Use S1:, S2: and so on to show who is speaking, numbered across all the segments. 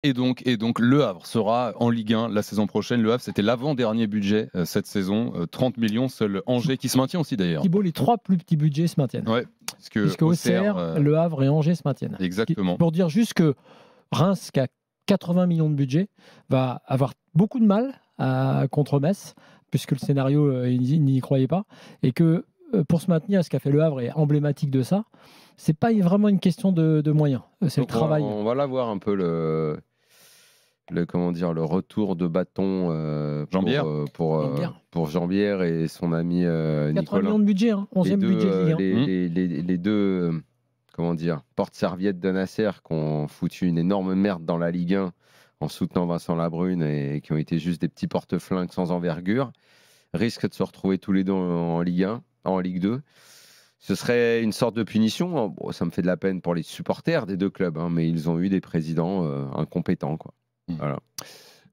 S1: Et donc, Le Havre sera en Ligue 1 la saison prochaine. Le Havre, c'était l'avant-dernier budget cette saison. 30 millions, seul Angers qui se maintient aussi d'ailleurs.
S2: Thibaut, les 3 plus petits budgets se maintiennent.
S1: Ouais,
S2: puisque Auxerre, Le Havre et Angers se maintiennent.
S1: Exactement.
S2: Pour dire juste que Reims, qui a 80 millions de budget, va avoir beaucoup de mal contre Metz, puisque le scénario, il n'y croyait pas. Et que pour se maintenir, ce qu'a fait Le Havre est emblématique de ça. C'est pas vraiment une question de moyens. C'est le travail.
S3: On va là voir un peu le retour de bâton pour Jambière et son ami
S2: 80
S3: Nicolas.
S2: millions de budget, 11e budget de
S3: Ligue 1. Les deux porte-serviettes de Nasser qui ont foutu une énorme merde dans la Ligue 1 en soutenant Vincent Labrune et qui ont été juste des petits porte-flingues sans envergure, risquent de se retrouver tous les deux en Ligue 1, en Ligue 2. Ce serait une sorte de punition. Bon, ça me fait de la peine pour les supporters des deux clubs, mais ils ont eu des présidents incompétents, quoi. Voilà.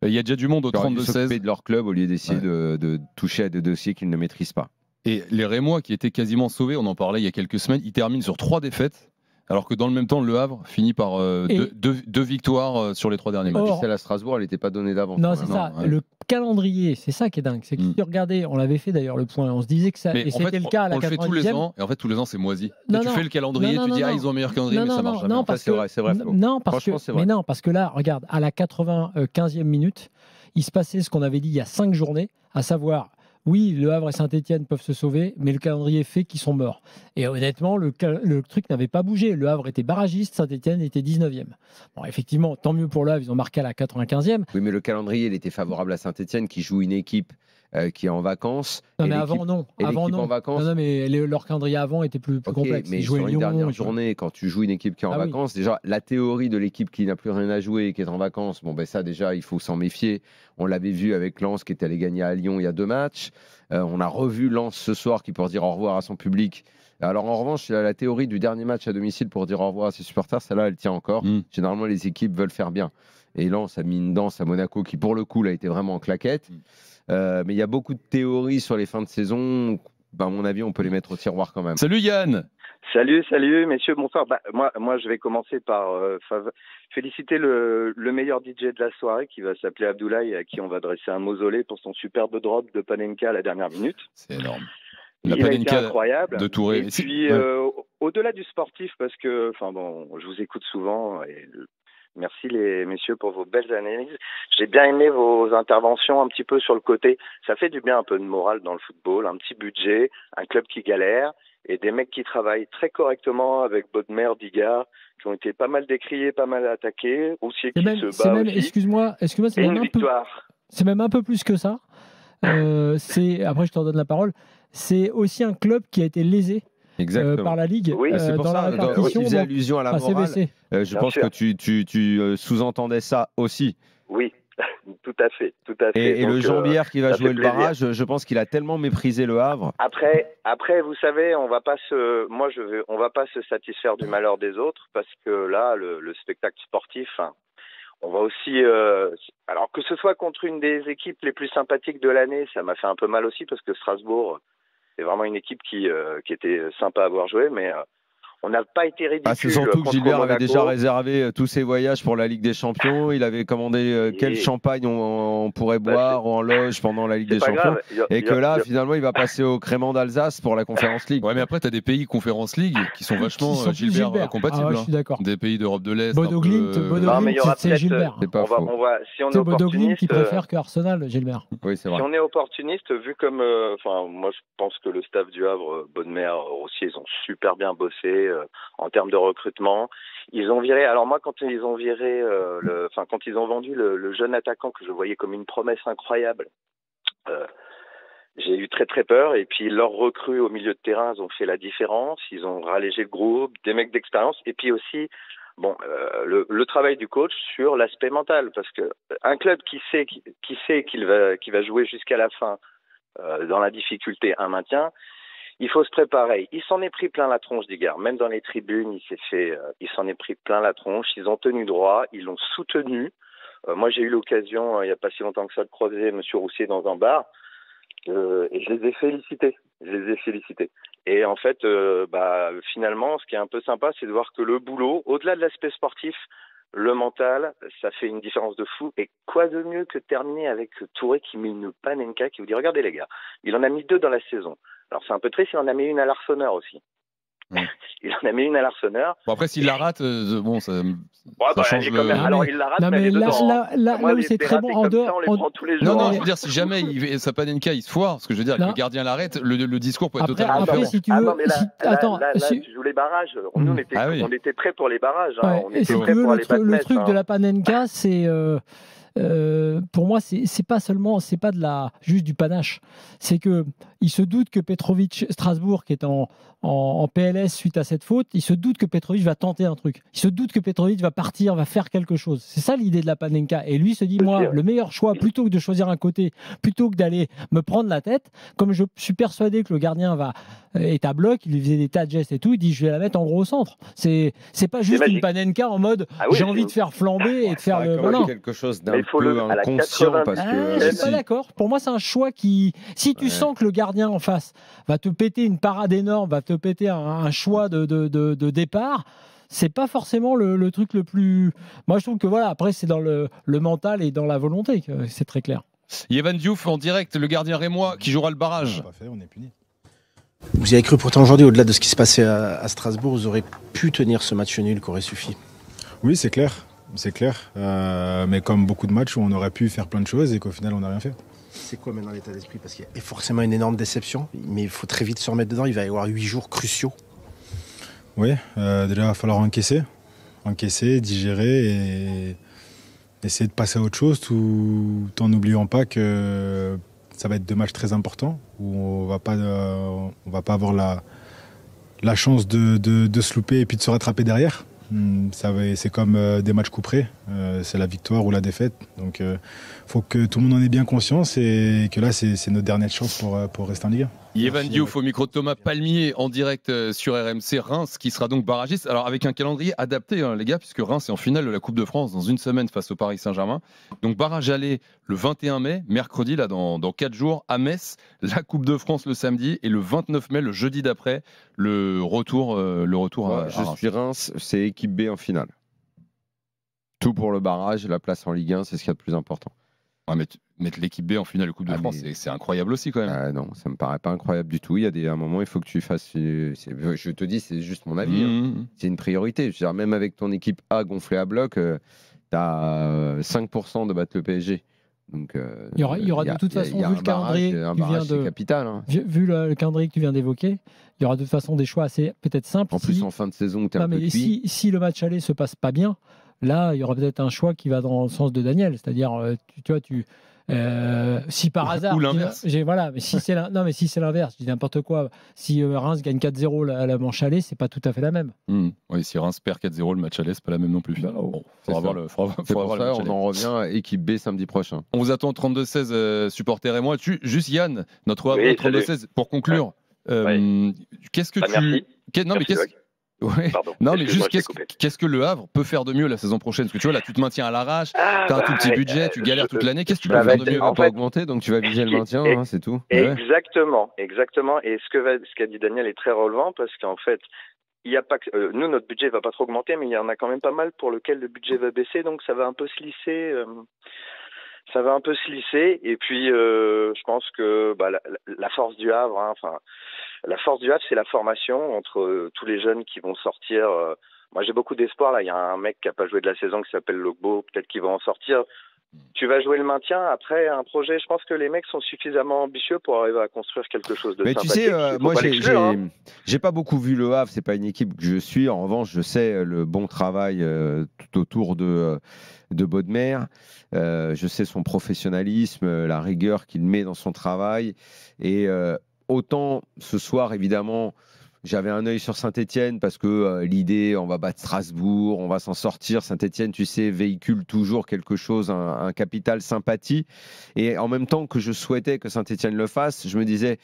S1: Il y a déjà du monde au 32-16.
S3: S'occuper de leur club au lieu d'essayer de toucher à des dossiers qu'ils ne maîtrisent pas.
S1: Et les Rémois qui étaient quasiment sauvés, on en parlait il y a quelques semaines, ils terminent sur 3 défaites. Alors que dans le même temps, Le Havre finit par deux victoires sur les 3 derniers matchs.
S3: Celle à Strasbourg, elle n'était pas donnée d'avance.
S2: Non, c'est ça. Ouais. Le calendrier, c'est ça qui est dingue. C'est que si regardez, on l'avait fait d'ailleurs le point, on se disait que ça, et c'était le cas à la 90e.
S1: On le fait tous les ans, et en fait tous les ans c'est moisi. Tu fais le calendrier, tu dis ils ont un meilleur calendrier, mais ça marche jamais.
S3: C'est vrai.
S2: Non, parce que là, regarde, à la 95e minute, il se passait ce qu'on avait dit il y a 5 journées, à savoir. Oui, Le Havre et Saint-Etienne peuvent se sauver, mais le calendrier fait qu'ils sont morts. Et honnêtement, le truc n'avait pas bougé. Le Havre était barragiste, Saint-Etienne était 19e. Bon, effectivement, tant mieux pour Le Havre, ils ont marqué à la 95e.
S3: Oui, mais le calendrier, il était favorable à Saint-Etienne qui joue une équipe qui est en vacances.
S2: Non, mais avant, non. En vacances. Non, mais leur calendrier avant était plus complexe.
S3: Mais sur une dernière journée, quand tu joues une équipe qui est en vacances, déjà, la théorie de l'équipe qui n'a plus rien à jouer et qui est en vacances, ça, déjà, il faut s'en méfier. On l'avait vu avec Lens qui était allé gagner à Lyon il y a 2 matchs. On a revu Lens ce soir qui pour dire au revoir à son public. Alors en revanche, la théorie du dernier match à domicile pour dire au revoir à ses supporters, celle-là, elle tient encore. Généralement, les équipes veulent faire bien. Et Lens a mis une danse à Monaco qui, pour le coup, a été vraiment en claquette. Mais il y a beaucoup de théories sur les fins de saison. À mon avis, on peut les mettre au tiroir quand même.
S1: Salut Yann.
S4: Salut messieurs, bonsoir. Moi, je vais commencer par féliciter le meilleur DJ de la soirée qui va s'appeler Abdoulaye, à qui on va dresser un mausolée pour son superbe drop de Panenka à la dernière minute.
S1: C'est énorme.
S4: Il a été incroyable.
S1: De Touré.
S4: Et puis, au-delà du sportif, parce que, je vous écoute souvent et merci les messieurs pour vos belles analyses. J'ai bien aimé vos interventions un petit peu sur le côté. Ça fait du bien un peu de morale dans le football, un petit budget, un club qui galère et des mecs qui travaillent très correctement avec Bodmer, Digard, qui ont été pas mal décriés, pas mal attaqués, aussi qui se bat aussi.
S2: Excuse-moi, c'est même c'est même un peu plus que ça. Après, je te redonne la parole. C'est aussi un club qui a été lésé. Par la Ligue.
S3: Oui, c'est pour ça que tu faisais allusion à la morale. Je pense que tu sous-entendais ça aussi.
S4: Oui, tout à fait.
S3: Et donc, le Jambière qui va jouer le barrage, je pense qu'il a tellement méprisé Le Havre.
S4: Après, vous savez, on va pas se satisfaire du malheur des autres parce que là, le spectacle sportif, on va aussi, alors que ce soit contre une des équipes les plus sympathiques de l'année, ça m'a fait un peu mal aussi parce que Strasbourg. C'est vraiment une équipe qui était sympa à avoir joué, mais on n'a pas été ridicule.
S3: C'est surtout que Gilbert avait déjà réservé tous ses voyages pour la Ligue des Champions. Il avait commandé quel champagne on pourrait boire en loge pendant la Ligue des Champions. Et que là, finalement, il va passer au Crémant d'Alsace pour la Conférence League.
S1: Ouais, mais après, tu as des pays Conférence League qui sont vachement Gilbert compatibles.
S2: Je suis d'accord.
S1: Des pays d'Europe de l'Est.
S2: Bodo Glimt, c'est Gilbert.
S3: C'est pas faux.
S4: Si on est
S2: Bodo Glimt
S4: opportuniste,
S2: qui préfère que Arsenal, Gilbert.
S3: Oui, c'est vrai.
S4: Si on est opportuniste, vu comme, moi, je pense que le staff du Havre, Bodmer, Rossier, ils ont super bien bossé en termes de recrutement. Ils ont viré. Alors moi, quand ils ont viré, quand ils ont vendu le jeune attaquant que je voyais comme une promesse incroyable, j'ai eu très très peur. Et puis leurs recrues au milieu de terrain, ils ont fait la différence. Ils ont rallégé le groupe, des mecs d'expérience. Et puis aussi, le travail du coach sur l'aspect mental, parce que un club qui sait qu'il va jouer jusqu'à la fin dans la difficulté un maintien. Il faut se préparer. Il s'en est pris plein la tronche, Digard. Même dans les tribunes, il s'en est pris plein la tronche. Ils ont tenu droit, ils l'ont soutenu. Moi, j'ai eu l'occasion, il n'y a pas si longtemps que ça, de croiser M. Roussier dans un bar. Et je les ai félicités. Et en fait, finalement, ce qui est un peu sympa, c'est de voir que le boulot, au-delà de l'aspect sportif, le mental, ça fait une différence de fou. Et quoi de mieux que terminer avec Touré qui met une Panenka qui vous dit, regardez les gars, il en a mis 2 dans la saison. Alors c'est un peu triste, il en a mis une à l'Arseneur aussi. Il en a mis une à l'Arseneur.
S1: Bon, après, s'il la rate, bon, ça change
S4: quand même. Alors, il la rate, mais
S2: là où c'est très bon, en dehors.
S1: Non, je veux dire, si jamais sa Panenka, il se foire, parce que je veux dire, que le gardien l'arrête, le discours peut être totalement différent.
S2: Après, si tu veux.
S4: Attends, tu joues les barrages. Nous, on était prêts pour les barrages. On était prêts pour aller battre
S2: le truc de la Panenka, c'est. Pour moi, c'est pas seulement, c'est pas juste du panache. C'est que il se doute que Petrovic, Strasbourg, qui est en PLS suite à cette faute, il se doute que Petrovic va tenter un truc. Il se doute que Petrovic va partir, va faire quelque chose. C'est ça l'idée de la Panenka. Et lui se dit, moi, le meilleur choix, plutôt que de choisir un côté, plutôt que d'aller me prendre la tête, comme je suis persuadé que le gardien est à bloc, il lui faisait des tas de gestes et tout, il dit, je vais la mettre en gros au centre. C'est pas juste une Panenka en mode, j'ai envie de faire flamber et de faire le malin.
S3: Quelque chose d'un peu inconscient parce que
S2: je suis pas d'accord. Pour moi, c'est un choix qui, si tu sens que le gardien en face va te péter une parade énorme, va te péter un choix de départ, c'est pas forcément le truc le plus. Moi, je trouve que voilà, après, c'est dans le mental et dans la volonté que c'est très clair.
S1: Yvan Diouf en direct, le gardien rémois qui jouera le barrage.
S5: On est puni.
S6: Vous y avez cru pourtant aujourd'hui, au-delà de ce qui se passait à Strasbourg, vous aurez pu tenir ce match nul qui aurait suffi.
S5: Oui, c'est clair. C'est clair. Mais comme beaucoup de matchs où on aurait pu faire plein de choses et qu'au final, on n'a rien fait.
S6: C'est quoi maintenant l'état d'esprit? Parce qu'il y a forcément une énorme déception, mais il faut très vite se remettre dedans. Il va y avoir 8 jours cruciaux.
S5: Oui, déjà, il va falloir encaisser, digérer et essayer de passer à autre chose tout en n'oubliant pas que ça va être 2 matchs très importants où on va pas avoir la chance de se louper et puis de se rattraper derrière. C'est comme des matchs couperés, c'est la victoire ou la défaite. Donc il faut que tout le monde en ait bien conscience et que là c'est notre dernière chance pour rester en Ligue 1.
S1: Yvan Diouf au micro de Thomas Palmier en direct sur RMC. Reims qui sera donc barragiste. Alors avec un calendrier adapté les gars, puisque Reims est en finale de la Coupe de France dans une semaine face au Paris Saint-Germain. Donc barrage aller le 21 mai, mercredi là dans 4 jours à Metz, la Coupe de France le samedi et le 29 mai le jeudi d'après le retour à Reims.
S3: Je suis Reims, c'est équipe B en finale. Tout pour le barrage, la place en Ligue 1, c'est ce qu'il y a de plus important.
S1: Ouais, mais mettre l'équipe B en finale de Coupe de France, c'est incroyable aussi quand même.
S3: Non, ça me paraît pas incroyable du tout. Il y a un moment, il faut que tu fasses. Je te dis, c'est juste mon avis. C'est une priorité. Je veux dire, même avec ton équipe A gonflée à bloc, tu as 5% de battre le PSG. Donc,
S2: il y aura de toute façon, vu le calendrier que tu viens d'évoquer, il y aura de toute façon des choix assez peut-être simples.
S3: En plus, en fin de saison, tu es un peu cuit.
S2: Si le match aller se passe pas bien, là, il y aura peut-être un choix qui va dans le sens de Daniel, c'est-à-dire, si par hasard,
S1: ou l'inverse.
S2: Voilà, mais si c'est l'inverse, je dis n'importe quoi. Si Reims gagne 4-0 la manche aller, c'est pas tout à fait la même.
S1: Oui, si Reims perd 4-0 le match aller, c'est pas la même non plus.
S3: Faudra voir le on en revient à équipe B samedi prochain.
S1: On vous attend 32-16 supporters et moi. Juste Yann, notre 32-16 pour conclure. Qu'est-ce que
S4: Ouais.
S1: Non, mais juste qu'est-ce que le Havre peut faire de mieux la saison prochaine? Parce que tu vois, là, tu te maintiins à l'arrache, tu as un tout petit budget, tu galères toute l'année. Qu'est-ce que tu peux faire de mieux?
S3: On va pas augmenter, donc tu vas viser le maintien, c'est tout.
S4: Exactement. Et ce qu'a dit Daniel est très relevant parce qu'en fait, il y a pas que, nous, notre budget va pas trop augmenter, mais il y en a quand même pas mal pour lequel le budget va baisser, donc ça va un peu se lisser. Et puis je pense que la force du Havre, la force du Havre, c'est la formation entre tous les jeunes qui vont sortir. Moi, j'ai beaucoup d'espoir. Là, il y a un mec qui n'a pas joué de la saison qui s'appelle Logbo. Peut-être qu'il va en sortir. Tu vas jouer le maintien. Après, un projet, je pense que les mecs sont suffisamment ambitieux pour arriver à construire quelque chose de sympathique.
S3: Mais tu sais, moi, j'ai pas beaucoup vu le Havre. C'est pas une équipe que je suis. En revanche, je sais le bon travail tout autour de Bodmer. Je sais son professionnalisme, la rigueur qu'il met dans son travail. Et autant ce soir, évidemment, j'avais un œil sur Saint-Etienne parce que l'idée, on va battre Strasbourg, on va s'en sortir. Saint-Etienne, tu sais, véhicule toujours quelque chose, un capital sympathie. Et en même temps que je souhaitais que Saint-Etienne le fasse, je me disais,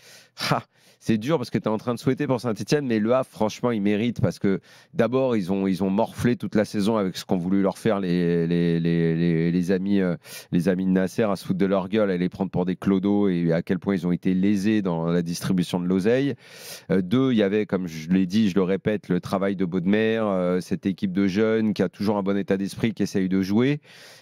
S3: c'est dur parce que tu es en train de souhaiter pour Saint-Etienne, mais le Havre, franchement, il mérite parce que d'abord, ils ont morflé toute la saison avec ce qu'ont voulu leur faire les les amis de Nasser à se foutre de leur gueule, à les prendre pour des clodos et à quel point ils ont été lésés dans la distribution de l'oseille. 2, il y avait, comme je l'ai dit, je le répète, le travail de Baudemer, cette équipe de jeunes qui a toujours un bon état d'esprit, qui essaye de jouer.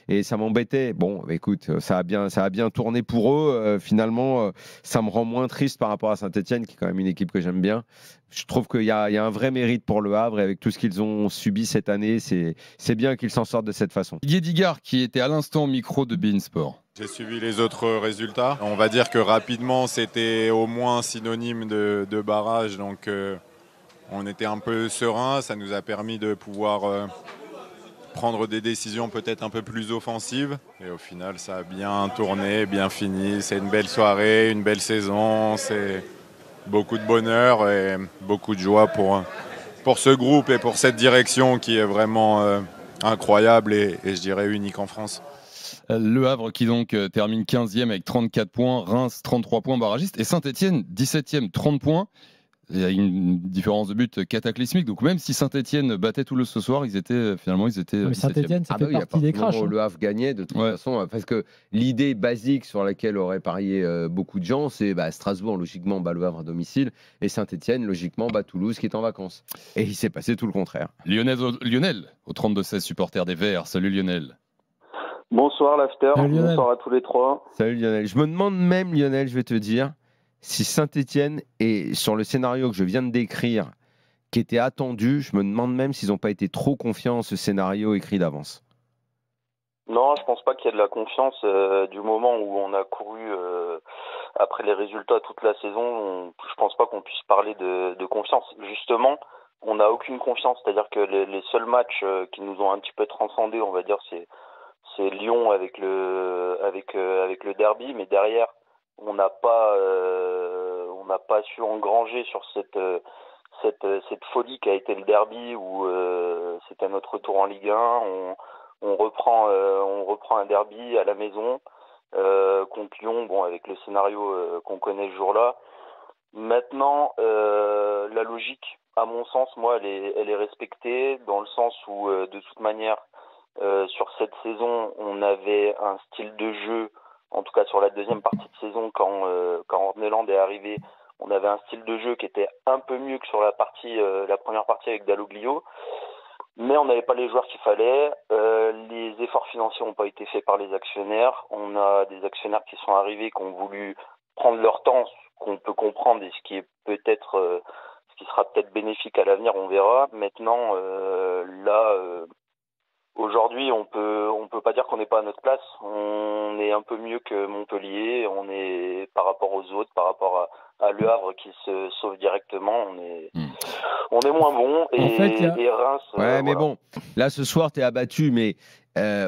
S3: Et ça m'embêtait. Bon, écoute, ça a bien tourné pour eux. Finalement, ça me rend moins triste par rapport à Saint-Etienne, qui est quand même une équipe que j'aime bien. Je trouve qu'il y a un vrai mérite pour Le Havre, et avec tout ce qu'ils ont subi cette année, c'est bien qu'ils s'en sortent de cette façon.
S1: Didier Digard, qui était à l'instant au micro de beIN Sport.
S7: J'ai suivi les autres résultats. On va dire que rapidement, c'était au moins synonyme de barrage. Donc, on était un peu serein. Ça nous a permis de pouvoir prendre des décisions peut-être un peu plus offensives. Et au final, ça a bien tourné, bien fini. C'est une belle soirée, une belle saison. C'est beaucoup de bonheur et beaucoup de joie pour ce groupe et pour cette direction qui est vraiment incroyable et je dirais unique en France.
S1: Le Havre qui donc termine 15e avec 34 points, Reims 33 points barragiste et Saint-Etienne 17e 30 points. Il y a une différence de but cataclysmique. Donc même si Saint-Etienne battait Toulouse ce soir, ils étaient. Mais
S2: Saint-Etienne, ça fait partie des crashs.
S3: Le Havre gagnait de toute façon, parce que l'idée basique sur laquelle auraient parié beaucoup de gens, c'est Strasbourg logiquement bat le Havre à domicile et Saint-Etienne logiquement bat Toulouse qui est en vacances. Et il s'est passé tout le contraire.
S1: Lionel au 32-16, supporter des Verts. Salut Lionel.
S4: Bonsoir l'after. Bonsoir à tous les trois.
S3: Salut Lionel. Je me demande même, Lionel, je vais te dire, si Saint-Etienne est sur le scénario que je viens de décrire, qui était attendu, je me demande même s'ils n'ont pas été trop confiants en ce scénario écrit d'avance.
S4: Non, je pense pas qu'il y ait de la confiance du moment où on a couru après les résultats toute la saison. Je pense pas qu'on puisse parler de confiance. Justement, on n'a aucune confiance. C'est-à-dire que les seuls matchs qui nous ont un petit peu transcendés, on va dire, c'est Lyon avec le derby, mais derrière on n'a pas su engranger sur cette folie qui a été le derby où c'était notre retour en Ligue 1. On reprend un derby à la maison contre Lyon, bon, avec le scénario qu'on connaît ce jour-là. Maintenant, la logique, à mon sens, moi, elle est respectée dans le sens où de toute manière sur cette saison, on avait un style de jeu, en tout cas sur la deuxième partie de saison, quand Orneland est arrivé, on avait un style de jeu qui était un peu mieux que sur la première partie avec Dalloglio, mais on n'avait pas les joueurs qu'il fallait. Les efforts financiers n'ont pas été faits par les actionnaires. On a des actionnaires qui sont arrivés, qui ont voulu prendre leur temps, ce qu'on peut comprendre et ce qui est peut-être, ce qui sera peut-être bénéfique à l'avenir, on verra. Maintenant, aujourd'hui, on peut pas dire qu'on n'est pas à notre place. On est un peu mieux que Montpellier. On est par rapport aux autres, par rapport à Le Havre qui se sauve directement. On est moins bon. Et Reims.
S3: Ouais, mais bon, là ce soir, tu es abattu, mais.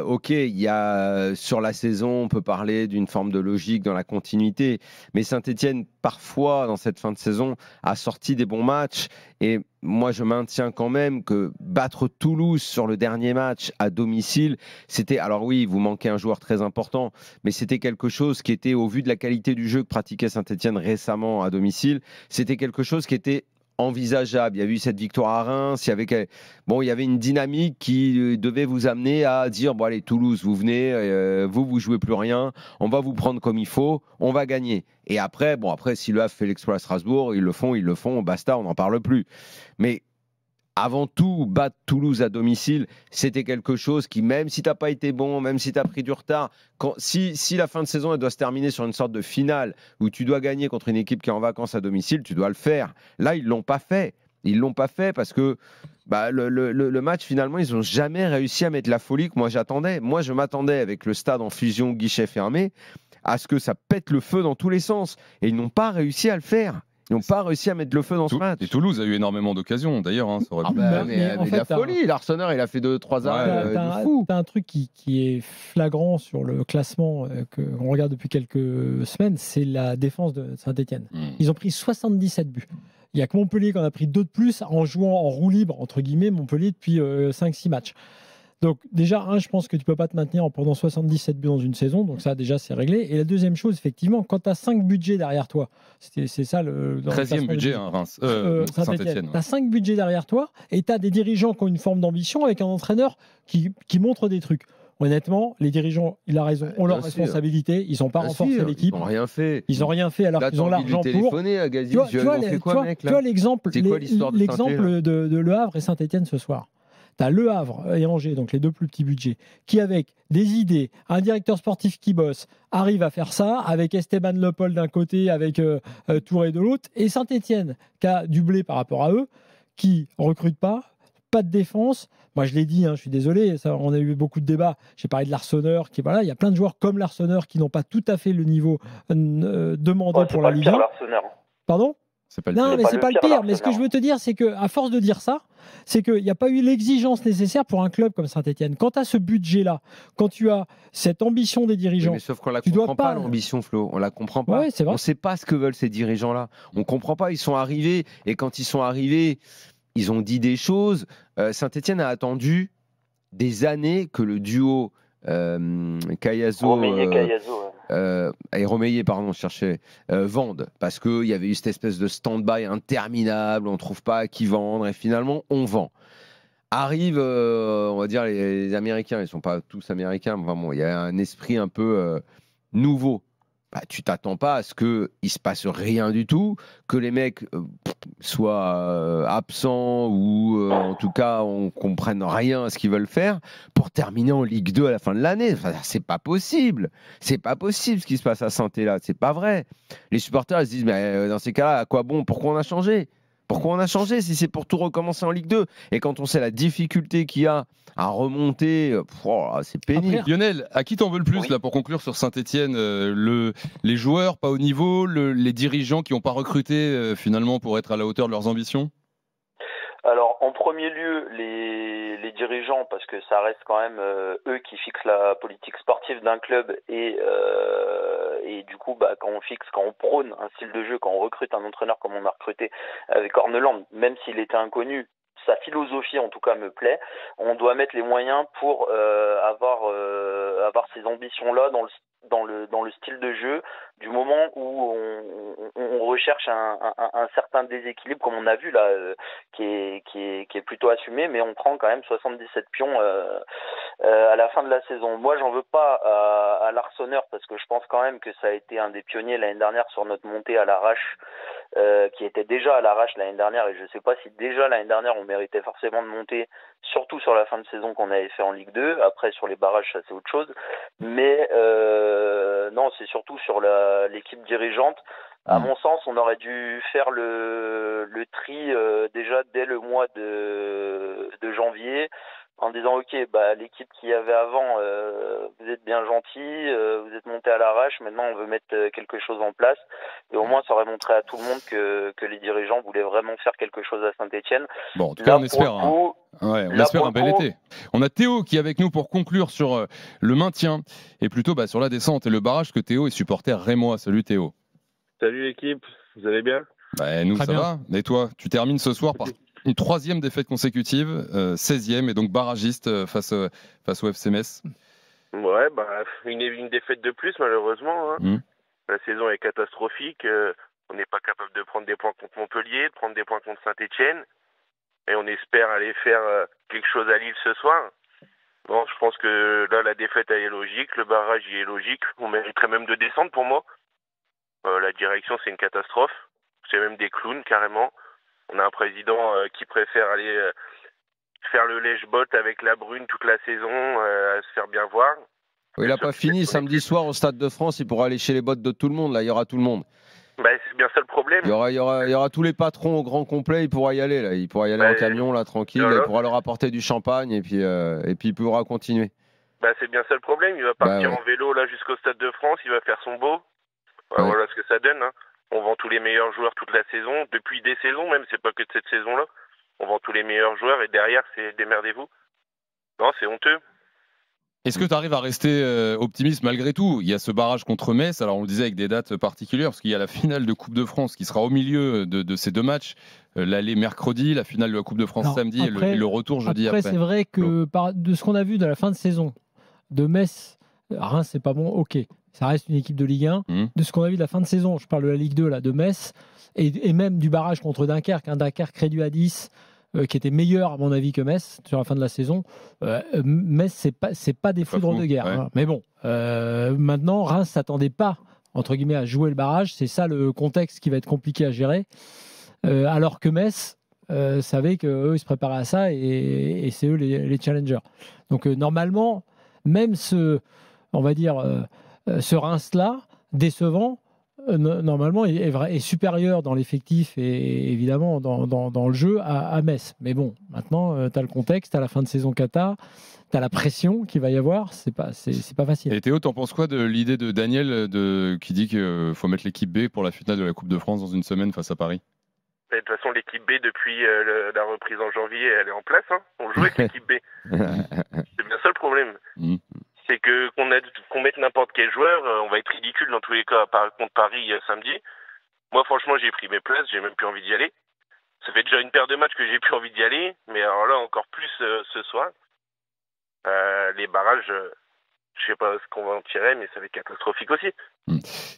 S3: Ok, il y a sur la saison, on peut parler d'une forme de logique dans la continuité, mais Saint-Etienne, parfois, dans cette fin de saison, a sorti des bons matchs. Et moi, je maintiens quand même que battre Toulouse sur le dernier match à domicile, c'était. Alors oui, vous manquez un joueur très important, mais c'était quelque chose qui était, au vu de la qualité du jeu que pratiquait Saint-Etienne récemment à domicile, c'était quelque chose qui était envisageable. Il y a eu cette victoire à Reims, il y avait une dynamique qui devait vous amener à dire bon allez, Toulouse, vous venez, vous jouez plus rien, on va vous prendre comme il faut, on va gagner. Et après si le Havre fait l'exploit à Strasbourg, ils le font, basta, on n'en parle plus. Mais avant tout, battre Toulouse à domicile, c'était quelque chose qui, même si tu n'as pas été bon, même si tu as pris du retard, si la fin de saison elle doit se terminer sur une sorte de finale où tu dois gagner contre une équipe qui est en vacances à domicile, tu dois le faire. Là, ils ne l'ont pas fait. Ils ne l'ont pas fait parce que le match, finalement, ils n'ont jamais réussi à mettre la folie que moi j'attendais. Moi, je m'attendais, avec le stade en fusion guichet fermé, à ce que ça pète le feu dans tous les sens. Et ils n'ont pas réussi à le faire. Ils n'ont pas réussi à mettre le feu dans ce match.
S1: Et Toulouse a eu énormément d'occasions, d'ailleurs.
S3: Mais la folie. L'Arsenal, il a fait 2-3 arrêts de fou.
S2: T'as un truc qui est flagrant sur le classement qu'on regarde depuis quelques semaines, c'est la défense de Saint-Etienne. Ils ont pris 77 buts. Il n'y a que Montpellier qui en a pris 2 de plus en jouant en roue libre, entre guillemets, Montpellier depuis 5-6 matchs. Donc déjà, je pense que tu ne peux pas te maintenir en prenant 77 buts dans une saison, donc ça déjà c'est réglé. Et la deuxième chose, effectivement, quand tu as 5 budgets derrière toi, c'est ça le
S1: 13e budget, Reims, Saint-Etienne.
S2: Tu as 5 budgets derrière toi et tu as des dirigeants qui ont une forme d'ambition avec un entraîneur qui montre des trucs. honnêtement, les dirigeants, il a raison, ont leurs responsabilités. Ils n'ont pas renforcé l'équipe.
S3: Ils n'ont rien fait.
S2: Ils n'ont rien fait alors qu'ils ont l'argent pour. Tu vois l'exemple de Le Havre et Saint-Etienne ce soir. Tu as Le Havre et Angers, donc les deux plus petits budgets, qui avec des idées, un directeur sportif qui bosse, arrive à faire ça, avec Esteban Leopold d'un côté, avec Touré de l'autre, et Saint-Etienne, qui a du blé par rapport à eux, qui ne recrute pas de défense. Moi, je l'ai dit, je suis désolé, on a eu beaucoup de débats. J'ai parlé de l'Arseneur, il y a plein de joueurs comme l'Arseneur qui n'ont pas tout à fait le niveau demandé pour la Ligue 1. Pardon ? Non, mais c'est pas le pire. Mais ce que je veux te dire, c'est qu'à force de dire ça, c'est qu'il n'y a pas eu l'exigence nécessaire pour un club comme Saint-Etienne. Quand tu as ce budget-là, quand tu as cette ambition des dirigeants,
S3: mais sauf qu'on la comprend pas, l'ambition, Flo. On la comprend pas.
S2: Ouais,
S3: on ne sait pas ce que veulent ces dirigeants-là. On comprend pas. Ils sont arrivés, et quand ils sont arrivés, ils ont dit des choses. Saint-Etienne a attendu des années que le duo Cayazo et Romeyer, pardon, je cherchais, vendent, parce qu'il y avait eu cette espèce de stand-by interminable, on ne trouve pas à qui vendre, et finalement on vend. Arrivent, on va dire, les Américains, ils ne sont pas tous Américains, mais vraiment, il y a un esprit un peu nouveau. Tu t'attends pas à ce qu'il ne se passe rien du tout, que les mecs soient absents ou en tout cas on ne comprenne rien à ce qu'ils veulent faire pour terminer en Ligue 2 à la fin de l'année. Enfin, c'est pas possible. C'est pas possible ce qui se passe à Saint-Étienne là. C'est pas vrai. Les supporters ils se disent mais dans ces cas-là, à quoi bon ? Pourquoi on a changé ? Pourquoi on a changé si c'est pour tout recommencer en Ligue 2 ? Et quand on sait la difficulté qu'il y a à remonter, c'est pénible.
S1: Après, Lionel, à qui t'en veux le plus là pour conclure sur Saint-Etienne ? Les joueurs pas au niveau, les dirigeants qui n'ont pas recruté finalement pour être à la hauteur de leurs ambitions ?
S4: Alors, en premier lieu, les dirigeants, parce que ça reste quand même eux qui fixent la politique sportive d'un club et du coup, quand on prône un style de jeu, quand on recrute un entraîneur comme on a recruté avec Orneland, même s'il était inconnu, sa philosophie en tout cas me plaît, on doit mettre les moyens pour avoir ces ambitions-là dans le style de jeu, du moment où on recherche un certain déséquilibre, comme on a vu là, qui est plutôt assumé, mais on prend quand même 77 pions à la fin de la saison. Moi, j'en veux pas à l'Arseneur, parce que je pense quand même que ça a été un des pionniers l'année dernière sur notre montée à l'arrache, qui était déjà à l'arrache l'année dernière, et je sais pas si déjà l'année dernière on méritait forcément de monter, surtout sur la fin de saison qu'on avait fait en Ligue 2. Après sur les barrages ça c'est autre chose, mais non, c'est surtout sur l'équipe dirigeante. À mon sens, on aurait dû faire le tri déjà dès le mois de janvier, en disant ok, l'équipe qu'il y avait avant, vous êtes bien gentils, vous êtes montés à l'arrache, maintenant on veut mettre quelque chose en place, et au moins ça aurait montré à tout le monde que les dirigeants voulaient vraiment faire quelque chose à Saint-Etienne.
S1: Bon, en tout cas, on espère un bel été. On a Théo qui est avec nous pour conclure sur le maintien et plutôt sur la descente et le barrage, que Théo est supporter rémois. Salut Théo.
S8: Salut l'équipe, vous allez bien ?
S1: Nous ça va. Et toi, tu termines ce soir par une 3e défaite consécutive, 16e, et donc barragiste face au FC Metz.
S8: Ouais, une défaite de plus malheureusement. La saison est catastrophique. On n'est pas capable de prendre des points contre Montpellier, de prendre des points contre Saint-Etienne. Et on espère aller faire quelque chose à Lille ce soir. Bon, je pense que là, la défaite elle est logique, le barrage il est logique. On mériterait même de descendre pour moi. La direction, c'est une catastrophe. C'est même des clowns, carrément. On a un président qui préfère aller faire le lèche-botte avec la brune toute la saison, à se faire bien voir.
S3: Il n'a pas fini. Samedi soir, au Stade de France, il pourra aller chez les bottes de tout le monde. Là, il y aura tout le monde.
S8: C'est bien ça le problème.
S3: Il y aura tous les patrons au grand complet. Il pourra y aller. Là. Il pourra y aller en camion, là, tranquille. Il pourra leur apporter du champagne et puis il pourra continuer.
S8: C'est bien ça le problème. Il va partir en vélo là jusqu'au Stade de France. Il va faire son beau. Voilà ce que ça donne. On vend tous les meilleurs joueurs toute la saison, depuis des saisons même, c'est pas que de cette saison-là. On vend tous les meilleurs joueurs et derrière, c'est démerdez-vous. Non, c'est honteux.
S1: Est-ce que tu arrives à rester optimiste malgré tout ? Il y a ce barrage contre Metz, alors on le disait avec des dates particulières, parce qu'il y a la finale de Coupe de France qui sera au milieu de ces deux matchs. L'aller mercredi, la finale de la Coupe de France samedi et le retour jeudi après.
S2: C'est vrai que de ce qu'on a vu de la fin de saison, de Metz, Reims c'est pas bon, ok. Ça reste une équipe de Ligue 1. De ce qu'on a vu de la fin de saison, je parle de la Ligue 2, là, de Metz, et même du barrage contre Dunkerque. Dunkerque réduit à 10. qui était meilleur à mon avis que Metz sur la fin de la saison. Metz, c'est pas des foudres de guerre.
S1: Ouais.
S2: Hein. Mais bon, maintenant, Reims s'attendait pas entre guillemets à jouer le barrage. C'est ça le contexte qui va être compliqué à gérer. Alors que Metz savait qu'eux ils se préparaient à ça et c'est eux les challengers. Donc normalement, même on va dire ce Reims-là, décevant, normalement est supérieur dans l'effectif et évidemment dans le jeu à Metz. Mais bon, maintenant, tu as le contexte, tu as la fin de saison Kata, tu as la pression qu'il va y avoir, c'est pas facile.
S1: Et Théo, t'en penses quoi de l'idée de Daniel qui dit qu'il faut mettre l'équipe B pour la finale de la Coupe de France dans une semaine face à Paris?
S8: De toute façon, l'équipe B, depuis la reprise en janvier, elle est en place. Hein. On joue avec l'équipe B. C'est bien ça le problème. C'est qu'on mette n'importe quel joueur, on va être ridicule dans tous les cas contre Paris samedi. Moi, franchement, j'ai pris mes places, j'ai même plus envie d'y aller. Ça fait déjà une paire de matchs que j'ai plus envie d'y aller, mais alors là, encore plus ce soir. Les barrages, je sais pas ce qu'on va en tirer, mais ça va être catastrophique aussi.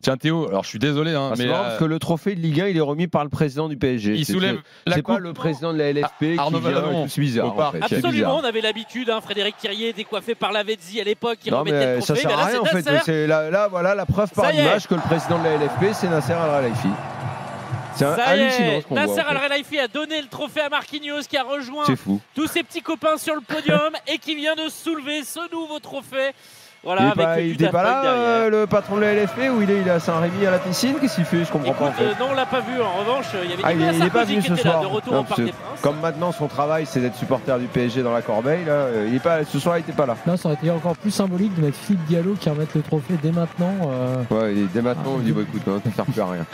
S1: Tiens Théo, alors je suis désolé, mais
S3: parce que le trophée de Ligue 1 il est remis par le président du PSG.
S1: Il soulève
S3: la coupe. Pas le président de la LFP
S1: Arnaud
S3: qui vient. C'est bizarre. En fait.
S9: Absolument,
S3: bizarre.
S9: on avait l'habitude. Frédéric Thirier décoiffé par Lavezzi à l'époque, qui
S3: non,
S9: remettait le trophée.
S3: Ça sert à rien en fait. C'est là voilà la preuve par l'image que le président de la LFP c'est Nasser Al-Khelaifi. C'est hallucinant ce qu'on voit.
S9: Nasser Al-Khelaifi a donné le trophée à Marquinhos qui a rejoint
S3: tous
S9: ses petits copains sur le podium et qui vient de soulever ce nouveau trophée. Voilà,
S3: il n'était pas là, le patron de la LFP, où il est à Saint-Rémy à la piscine. Qu'est-ce qu'il fait? Je comprends pas. En fait.
S9: Non, on l'a pas vu. En revanche, il y avait
S3: il n'est pas venu ce soir.
S9: Là, de retour au Parc des Princes.
S3: Comme maintenant, son travail, c'est d'être supporter du PSG dans la corbeille. Là, ce soir, il n'était pas là.
S2: Non, ça aurait été encore plus symbolique de mettre Philippe Diallo qui remette le trophée dès maintenant.
S3: Ouais, dès maintenant, on dit écoute, on ne sert plus à rien.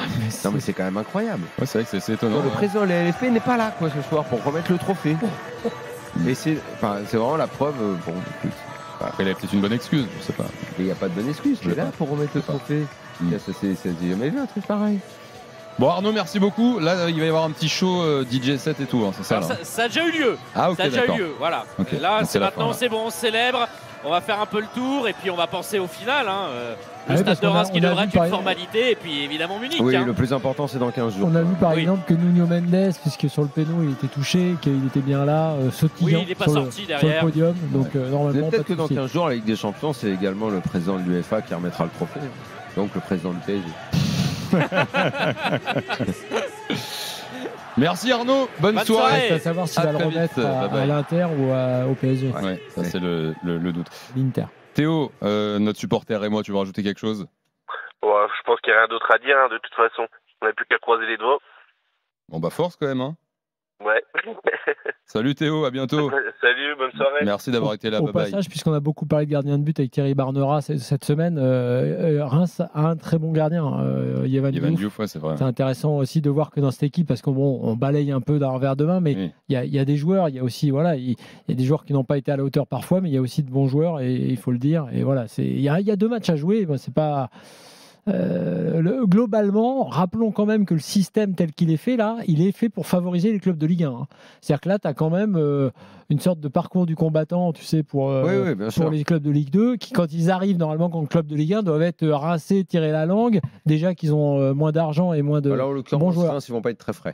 S3: Non, mais c'est quand même incroyable.
S1: Ouais, c'est vrai que c'est étonnant.
S3: Le président de la LFP n'est pas là ce soir pour remettre le trophée. Et c'est vraiment la preuve. Bon, écoute.
S1: Après, il a peut-être une bonne excuse, je sais pas.
S3: Il n'y a pas de bonne excuse, il est là pour remettre le trophée. C'est jamais vu un truc pareil.
S1: Bon Arnaud, merci beaucoup. Là, il va y avoir un petit show DJ set et tout, c'est ça,
S9: alors, ça a déjà eu lieu.
S1: Ah, ok,
S9: ça a déjà eu lieu, voilà.
S1: Okay.
S9: Là,
S1: c'est
S9: maintenant, c'est bon, on célèbre. On va faire un peu le tour et puis on va penser au final. Le stade de Reims qui devrait être une formalité et puis évidemment Munich.
S3: Oui, le plus important c'est dans 15 jours.
S2: On a vu par exemple que Nuno Mendes, puisque sur le péno il était touché, qu'il était bien là, sautillant sur le podium. Donc normalement,
S3: peut-être que dans 15 jours la Ligue des Champions c'est également le président de l'UEFA qui remettra le trophée. Donc le président du PSG.
S1: Merci Arnaud, bonne soirée.
S2: À savoir s'il va le remettre à l'Inter ou au PSG.
S1: Ouais, ça c'est le doute.
S2: L'Inter.
S1: Théo, notre supporter et moi, tu veux rajouter quelque chose?
S8: Je pense qu'il n'y a rien d'autre à dire, de toute façon. On n'a plus qu'à croiser les doigts.
S1: Bon bah force quand même,
S8: Ouais.
S1: Salut Théo, à bientôt.
S8: Salut, bonne soirée.
S1: Merci d'avoir été là.
S2: Au passage, puisqu'on a beaucoup parlé de gardien de but avec Thierry Barnera cette semaine, Reims a un très bon gardien, Yvan Diouf.
S1: Ouais, c'est vrai.
S2: C'est intéressant aussi de voir que dans cette équipe, parce qu'on balaye un peu d'un revers de main, mais il y a des joueurs, il y a aussi il y a des joueurs qui n'ont pas été à la hauteur parfois, mais il y a aussi de bons joueurs et il faut le dire. Et voilà, il y a 2 matchs à jouer. C'est pas globalement, rappelons quand même que le système tel qu'il est fait là, il est fait pour favoriser les clubs de Ligue 1. C'est-à-dire que là, tu as quand même une sorte de parcours du combattant, tu sais, pour les clubs de Ligue 2, qui quand ils arrivent normalement contre le club de Ligue 1 doivent être rincés, tirer la langue, déjà qu'ils ont moins d'argent et moins de
S3: bons joueurs. Ils vont pas être très frais.